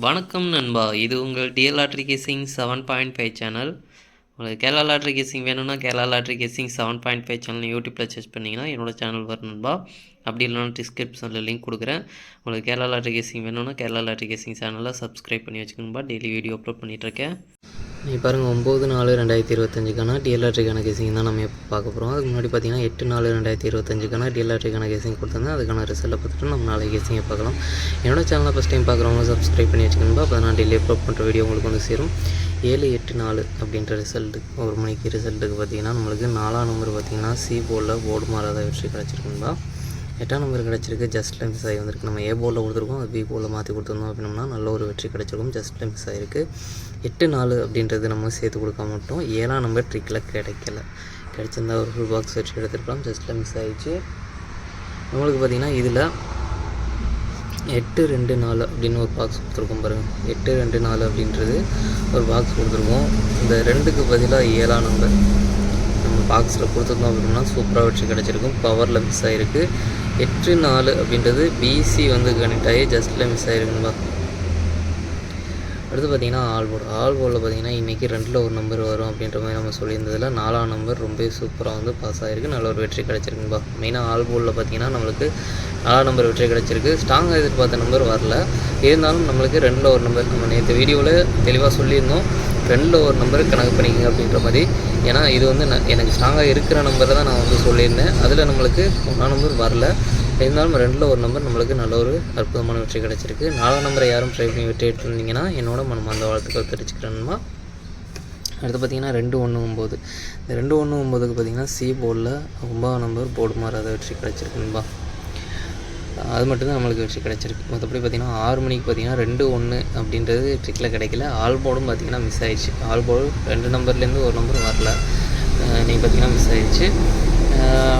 வணக்கம் நண்பா, இது உங்கள் டிஎல் லாட்ரி கேசிங் 7.5 சேனல். உங்களுக்கு கேரளா லாட்ரி கேசிங் வேணும்னா கேரளா லாட்ரி கேசிங் 7.5 சேனல் யூடியூப்பில் சர்ச் பண்ணிங்கன்னா என்னோடய சேனல் வரும் நண்பா. அப்படி இல்லைனா டிஸ்கிரிப்ஷனில் லிங்க் கொடுக்குறேன். உங்களுக்கு கேரளா லாட்ரி கேசிங் வேணும்னா கேரளா லாட்ரி கேசிங் சேனலில் சப்ஸ்கிரைப் பண்ணி வச்சுக்கணும்பா. டெய்லி வீடியோ அப்லோட் பண்ணிகிட்ருக்கேன். நீ பாருங்கள் 9/4/2025 டிஎல் லாட்ரிக்கான கேசிங் தான் நம்ம எப்போ பார்க்க போகிறோம். அதுக்கு முன்னாடி பார்த்தீங்கன்னா 8/4/2025 டிஎல் லாட்ரிக்கான கேசிங் கொடுத்துருந்தேன். அதுக்கான ரிசல்ட்டை பார்த்துட்டு நம்ம நாளைக்கு கேசிங்கை பார்க்கலாம். என்னோட சேனலை ஃபஸ்ட் டைம் பார்க்குறவங்க சப்ஸ்கிரைப் பண்ணி வச்சுக்கணும்பா. அப்போ நான் டெய்லி அப்லோட் பண்ணுற வீடியோ உங்களுக்கு வந்து சேரும். 7/8/4 அப்படின்ற ரிசல்ட்டுக்கு ஒரு மணிக்கு ரிசல்ட்டுக்கு பார்த்தீங்கன்னா நம்மளுக்கு 4ஆம் நம்பர் பார்த்தீங்கன்னா சி போர்டில் போர்டு மாறாத வெற்றி கிடச்சிருக்குங்களா. 8ஆம் நம்பர் கிடச்சிருக்கு, ஜஸ்ட்டில் மிஸ் ஆகி வந்திருக்கு. நம்ம ஏ போர்டில் கொடுத்துருக்கோம், அது பி போர்டில் மாற்றி கொடுத்துருந்தோம் அப்படின்னோம்னா நல்ல ஒரு வெற்றி கிடச்சிருக்கும். ஜஸ்ட்டில் மிஸ் ஆகிருக்கு. 8/4 அப்படின்றது நம்ம சேர்த்து கொடுக்க மாட்டோம். 7ஆம் நம்பர் ட்ரிக்கில் கிடைச்சிருந்தா ஒரு ஃபுல் பாக்ஸ் வெற்றி எடுத்துருக்கலாம். ஜஸ்ட்டில் மிஸ் ஆகிடுச்சு. நம்மளுக்கு பார்த்திங்கன்னா இதில் 8/2/4 அப்படின்னு ஒரு பாக்ஸ் கொடுத்துருக்கோம் பாருங்கள். 8/2/4 அப்படின்றது ஒரு பாக்ஸ் கொடுத்துருக்கோம். இந்த 2க்கு பதிலாக 7ஆம் நம்பர் நம்ம பாக்ஸில் கொடுத்துருந்தோம் அப்படின்னா சூப்பராக வெற்றி கிடச்சிருக்கும். பவரில் மிஸ் ஆகிருக்கு. 8/4 அப்படின்றது பிசி வந்து கனெக்ட் ஆகி ஜஸ்ட்டில் மிஸ் ஆகிருக்குங்களா. அடுத்து பார்த்திங்கன்னா ஆல் போர்டில் பார்த்திங்கன்னா இன்றைக்கி 2ல் ஒரு நம்பர் வரும் அப்படின்ற மாதிரி நம்ம சொல்லியிருந்ததில் 4ஆம் நம்பர் ரொம்ப சூப்பராக வந்து பாஸ் ஆகிருக்கு. நல்ல ஒரு வெற்றி கிடச்சிருக்குப்பா. மெயினாக ஆல் போர்டில் பார்த்திங்கன்னா நம்மளுக்கு 4ஆம் நம்பர் வெற்றி கிடச்சிருக்கு. ஸ்ட்ராங்காக எதிர்பார்த்த நம்பர் வரல, இருந்தாலும் நம்மளுக்கு 2ல் ஒரு நம்பர் நம்ம நேற்று வீடியோவில் தெளிவாக சொல்லியிருந்தோம். 2ல் ஒரு நம்பர் கணக்கு பண்ணிக்கங்க அப்படின்ற மாதிரி. ஏன்னா இது வந்து எனக்கு ஸ்ட்ராங்காக இருக்கிற நம்பரை தான் நான் வந்து சொல்லியிருந்தேன். அதில் நம்மளுக்கு 1ஆம் நம்பர் வரல, இருந்தாலும் 2ல் ஒரு நம்பர் நம்மளுக்கு நல்ல ஒரு அற்புதமான வெற்றி கிடச்சிருக்கு. 4ஆம் நம்பரை யாரும் ட்ரை பண்ணி வெற்றி எடுத்துருந்தீங்கன்னா என்னோட மனமார்ந்த வாழ்த்துக்கள் தெரிவிச்சுக்கிறேன்மா. அடுத்து பார்த்திங்கன்னா 2/1/9. இந்த 2/1/9க்கு பார்த்திங்கன்னா சி போர்டில் 9ஆம் நம்பர் போர்டு மாறாத வெற்றி கிடச்சிருக்குன்பா. அது மட்டும்தான் நம்மளுக்கு வெற்றி கிடச்சிருக்கு. மற்றபடி பார்த்திங்கன்னா 6 மணிக்கு பார்த்திங்கன்னா 2/1 அப்படின்றது ட்ரிக்கில் கிடைக்கல. ஆல் போர்டும் பார்த்திங்கன்னா மிஸ் ஆகிடுச்சு. ஆல் போர்டு 2 நம்பர்லேருந்து ஒரு நம்பர் வரல, இன்றைக்கி பார்த்திங்கன்னா மிஸ் ஆகிடுச்சு.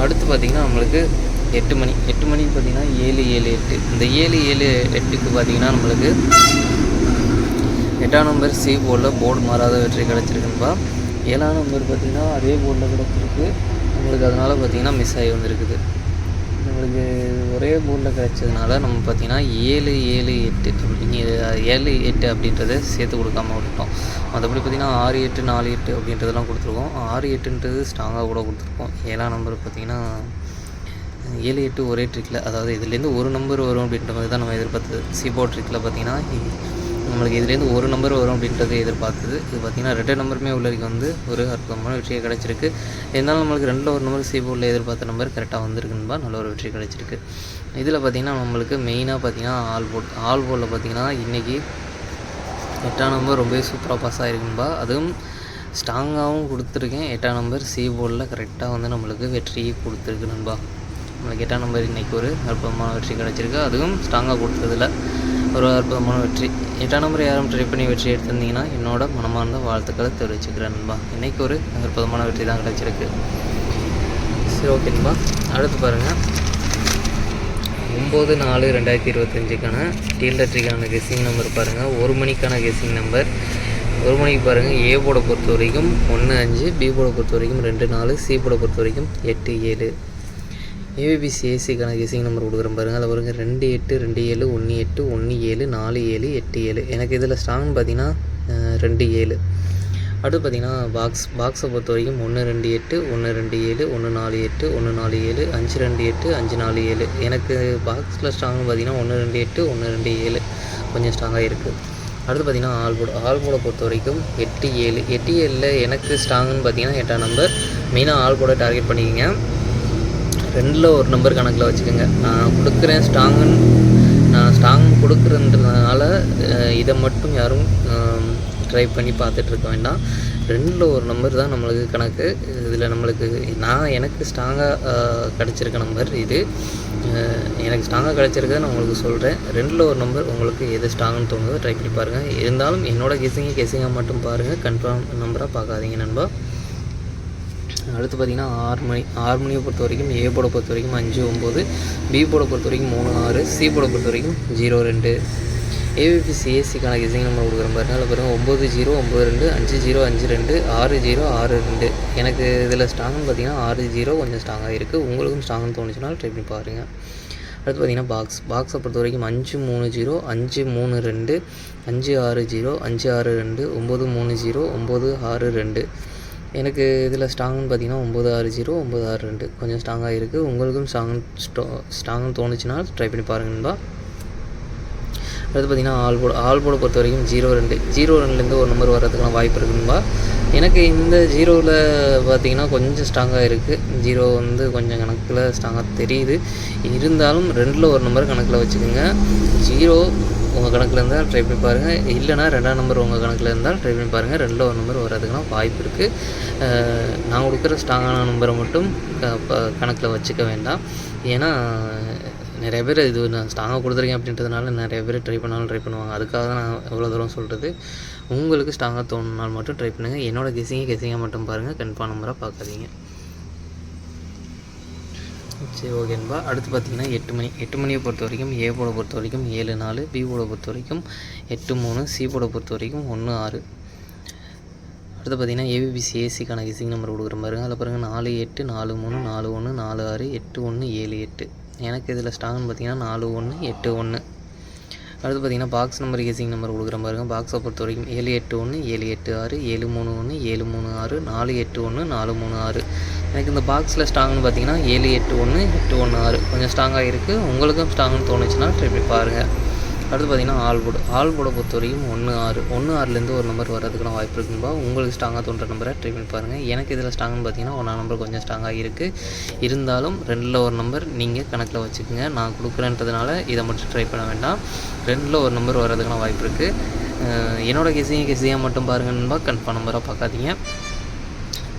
அடுத்து பார்த்திங்கன்னா நம்மளுக்கு 8 மணிக்கு பார்த்திங்கன்னா 7/7/8. இந்த 7/7/8க்கு பார்த்திங்கன்னா நம்மளுக்கு 8ஆம் நம்பர் சி போர்டில் போர்டு மாறாத வெற்றி கிடச்சிருக்குன்பா. 7ஆம் நம்பர் பார்த்திங்கன்னா அதே போர்டில் கிடச்சிருக்கு நம்மளுக்கு. அதனால் பார்த்திங்கன்னா மிஸ் ஆகி வந்திருக்குது. நம்மளுக்கு ஒரே போர்டில் கிடச்சதுனால நம்ம பார்த்திங்கன்னா 7/7/8 அப்படிங்க 7/8 அப்படின்றத சேர்த்து கொடுக்காம விட்டுட்டோம். மற்றபடி பார்த்திங்கன்னா 6/8 4/8 அப்படின்றதெல்லாம் கொடுத்துருக்கோம். 6/8ன்றது ஸ்ட்ராங்காக கூட கொடுத்துருக்கோம். 7ஆம் நம்பர் பார்த்திங்கன்னா 7/8 ஒரே ட்ரிக்கில், அதாவது இதுலேருந்து ஒரு நம்பர் வரும் அப்படின்ற மாதிரி தான் நம்ம எதிர்பார்த்தது. சி போர்ட் ட்ரிக்கில் பார்த்திங்கன்னா நம்மளுக்கு இதுலேருந்து ஒரு நம்பர் வரும் அப்படின்றத எதிர்பார்த்தது. இது பார்த்திங்கன்னா 2 நம்பருமே உள்ளிக்கு வந்து ஒரு அற்புதமான வெற்றியை கிடச்சிருக்கு. இருந்தாலும் நம்மளுக்கு 2ல் ஒரு நம்பர் சி போர்டில் எதிர்பார்த்த நம்பர் கரெக்டாக வந்திருக்குன்பா. நல்ல ஒரு வெற்றி கிடச்சிருக்கு. இதில் பார்த்திங்கன்னா நம்மளுக்கு மெயினாக பார்த்திங்கன்னா ஆல் போர்டில் பார்த்திங்கன்னா இன்றைக்கி 8ஆம் நம்பர் ரொம்ப சூப்பராக பாஸ் ஆகிருக்குன்பா. அதுவும் ஸ்ட்ராங்காகவும் கொடுத்துருக்கேன். 8ஆம் நம்பர் சி போர்டில் கரெக்டாக வந்து நம்மளுக்கு வெற்றியை கொடுத்துருக்கு நண்பா. நம்மளுக்கு 8ஆம் நம்பர் இன்றைக்கி ஒரு அற்புதமான வெற்றி கிடச்சிருக்கு. அதுவும் ஸ்ட்ராங்காக கொடுத்ததில் ஒரு அற்புதமான வெற்றி. 8ஆம் நம்பர் யாரும் ட்ரை பண்ணி வெற்றி எடுத்திருந்தீங்கன்னா என்னோட மனமார்ந்த வாழ்த்துக்களை தெரிவிச்சுக்கிறேன் நண்பா. இன்றைக்கி ஒரு அற்புதமான வெற்றி தான் கிடச்சிருக்கு. சரி, ஓகேன்பா. அடுத்து பாருங்கள் 9/4/2025க்கான டிஎல் லாட்ரிக்கான கெஸ்ஸிங் நம்பர் பாருங்கள். 1 மணிக்கான கெஸ்ஸிங் நம்பர் 1 மணிக்கு பாருங்கள். ஏ போர்டை பொறுத்த வரைக்கும் 1/5, பி போர்டை பொறுத்த வரைக்கும் 2/4, சி போர்டை பொறுத்த வரைக்கும் 8/7. ஏபிசிஏசிக்கான கெஸ்ஸிங் நம்பர் கொடுக்குறேன் பாருங்கள். அதில் பாருங்கள் 2/8 2/7 1/8 1/7 4/7 8/7. எனக்கு இதில் ஸ்ட்ராங்னு பார்த்தீங்கன்னா 2/7. அடுத்து பார்த்திங்கன்னா பாக்ஸை பொறுத்த வரைக்கும் 1/2/8 1/2/7 1/4/8 1/4/7 5/2/8 5/4/7. எனக்கு பாக்ஸில் ஸ்ட்ராங்னு பார்த்தீங்கன்னா 1/2/8 1/2/7 கொஞ்சம் ஸ்ட்ராங்காக இருக்குது. அடுத்து பார்த்திங்கன்னா ஆல் போர்டை பொறுத்த வரைக்கும் 8/7. 8/7ல் எனக்கு ஸ்ட்ராங்குன்னு பார்த்தீங்கன்னா 8ஆம் நம்பர். மெயினாக ஆல் போர்டை டார்கெட் பண்ணிக்கிங்க. 2ல் ஒரு நம்பர் கணக்கில் வச்சுக்கோங்க. நான் கொடுக்குறேன் நான் ஸ்ட்ராங் கொடுக்குறேன்றதுனால இதை மட்டும் யாரும் ட்ரை பண்ணி பார்த்துட்ருக்க வேண்டாம். 2ல் ஒரு நம்பர் தான் நம்மளுக்கு கணக்கு. இதில் நம்மளுக்கு எனக்கு ஸ்ட்ராங்காக கிடச்சிருக்க நம்பர் இது. எனக்கு ஸ்ட்ராங்காக கிடச்சிருக்கதை நான் உங்களுக்கு சொல்கிறேன். 2ல் ஒரு நம்பர் உங்களுக்கு எது ஸ்ட்ராங்குன்னு தோணுதோ ட்ரை பண்ணி பாருங்கள். இருந்தாலும் என்னோடய கெஸ்ஸிங்காக மட்டும் பாருங்கள், கன்ஃபார்ம் நம்பராக பார்க்காதீங்க நண்பா. அடுத்து பார்த்திங்கன்னா 6 மணியை பொறுத்த வரைக்கும் ஏ போர்டை பொறுத்த வரைக்கும் 5/9, பி போர்டை பொறுத்த வரைக்கும் 3/6, சி போர்டை பொறுத்த வரைக்கும் 0/2. ஏபிசிஏசிக்கான கெஸ்ஸிங் நம்பர் கொடுக்குறேன் பாருங்கள். அதில் பாருங்கள் 9/0 9/2 5/0 5/2 6/0 6/2. எனக்கு இதில் ஸ்ட்ராங்னு பார்த்திங்கன்னா 6/0 கொஞ்சம் ஸ்ட்ராங்காக இருக்குது. உங்களுக்கும் ஸ்ட்ராங்னு தோணுச்சுனாலும் ட்ரை பண்ணி பாருங்கள். அடுத்து பார்த்திங்கன்னா பாக்ஸை பொறுத்த வரைக்கும் 530 532 560 562 930 962. எனக்கு இதில் ஸ்ட்ராங்குன்னு பார்த்தீங்கன்னா 960 962 கொஞ்சம் ஸ்ட்ராங்காக இருக்குது. உங்களுக்கும் ஸ்ட்ராங்குன்னு தோணுச்சுன்னா ட்ரை பண்ணி பாருங்கன்பா. அடுத்து பார்த்திங்கன்னா ஆல் போர்டை பொறுத்த வரைக்கும் 02 02லேருந்து ஒரு நம்பர் வர்றதுக்கான வாய்ப்பு இருக்குதுன்பா. எனக்கு இந்த 0வில் பார்த்திங்கன்னா கொஞ்சம் ஸ்ட்ராங்காக இருக்குது. 0 வந்து கொஞ்சம் கணக்கில் ஸ்ட்ராங்காக தெரியுது. இருந்தாலும் 2ல் ஒரு நம்பர் கணக்கில் வச்சுக்கோங்க. 0 உங்கள் கணக்கில் இருந்தால் ட்ரை பண்ணி பாருங்கள். இல்லைனா 2ஆம் நம்பர் உங்கள் கணக்கில் இருந்தால் ட்ரை பண்ணி பாருங்கள். 2ல் ஒரு நம்பர் வர்றதுக்கான வாய்ப்பு இருக்குது. நான் கொடுக்குற ஸ்ட்ராங்கான நம்பரை மட்டும் கணக்கில் வச்சுக்க வேண்டாம். ஏன்னா நிறைய பேர் இது நான் ஸ்ட்ராங்காக கொடுத்துருக்கேன் அப்படின்றதுனால நிறைய பேர் ட்ரை பண்ணுவாங்க. அதுக்காக தான் நான் எவ்வளோ தூரம் சொல்கிறது. உங்களுக்கு ஸ்ட்ராங்காக தோணுனால் மட்டும் ட்ரை பண்ணுங்கள். என்னோடய கெஸிங்காக மட்டும் பாருங்கள், கன்ஃபார்ம் நம்பராக பார்க்காதீங்க. சரி ஓகேன்பா. அடுத்து பார்த்திங்கன்னா 8 மணியை பொறுத்த வரைக்கும் ஏ போர்டை பொறுத்த வரைக்கும் 7-4, பி போர்டை பொறுத்த வரைக்கும் 8-3, சி போர்டை பொறுத்த வரைக்கும் 1-6. அடுத்து பார்த்திங்கன்னா ஏபிபிசிஏசிக்கான கெஸிங் நம்பர் கொடுக்குற பாருங்க. அதில் பாருங்கள் 48 43 41 46 81 78. எனக்கு இதில் ஸ்ட்ராங்னு பார்த்திங்கன்னா 41 81. அடுத்து பார்த்திங்கன்னா பாக்ஸ் நம்பர் கெஸிங் நம்பர் கொடுக்குற பாருங்க. பாக்ஸை பொறுத்த வரைக்கும் 781 786 731 736 481 436. எனக்கு இந்த பாக்ஸில் ஸ்ட்ராங்னு பார்த்தீங்கன்னா 781 816 கொஞ்சம் ஸ்ட்ராங்காக இருக்குது. உங்களுக்கும் ஸ்ட்ராங்னு தோணுச்சுன்னா ட்ரை பண்ணி பாருங்கள். அடுத்து பார்த்திங்கன்னா ஆல் போர்டை பொறுத்த வரைக்கும் 1-6 1-6லேருந்து ஒரு நம்பர் வர்றதுக்கான வாய்ப்பு இருக்குன்பா. உங்களுக்கு ஸ்ட்ராங்காக தோன்ற நம்பரை ட்ரை பண்ணி பாருங்கள். எனக்கு இதில் ஸ்ட்ராங்னு பார்த்தீங்கன்னா 1ஆம் நம்பர் கொஞ்சம் ஸ்ட்ராங்காக இருக்குது. இருந்தாலும் 2ல் ஒரு நம்பர் நீங்கள் கணக்கில் வச்சுக்கோங்க. நான் கொடுக்குறேன்றதுனால இதை மட்டும் ட்ரை பண்ண வேண்டாம். 2ல் ஒரு நம்பர் வர்றதுக்கான வாய்ப்பு இருக்குது. என்னோடய கெஸிங்காக மட்டும் பாருங்கன்பா, கன்ஃபார்ம் நம்பராக பார்க்காதீங்க.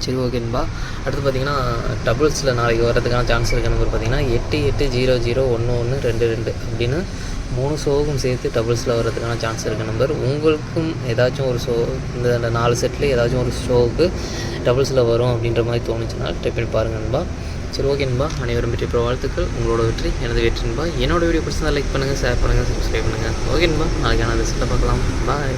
சரி ஓகேன்பா. அடுத்து பார்த்திங்கன்னா டபுள்ஸில் நாளைக்கு வர்றதுக்கான சான்ஸ் இருக்க நம்பர் பார்த்திங்கன்னா 88001122 அப்படின்னு 3 ஷோவுக்கும் சேர்த்து டபுள்ஸில் வர்றதுக்கான சான்ஸ் இருக்க நம்பர். உங்களுக்கும் ஏதாச்சும் ஒரு ஷோ இந்த 4 செட்டில் ஏதாச்சும் ஒரு ஷோவுக்கு டபுள்ஸில் வரும் அப்படின்ற மாதிரி தோணுச்சுன்னா ட்ரை பண்ணி பாருங்கன்பா. சரி ஓகேன்பா. அனைவரும் வெற்றி பெற வாழ்த்துக்கள். உங்களோட வெற்றி எனது வெற்றின்பா. என்னோடய வீடியோ பிடிச்சிருந்தால் லைக் பண்ணுங்கள், ஷேர் பண்ணுங்கள், சப்ஸ்கிரைப் பண்ணுங்கள். ஓகேன்பா. நாளைக்கான ரிசல்ட்டை பார்க்கலாம். பாய்.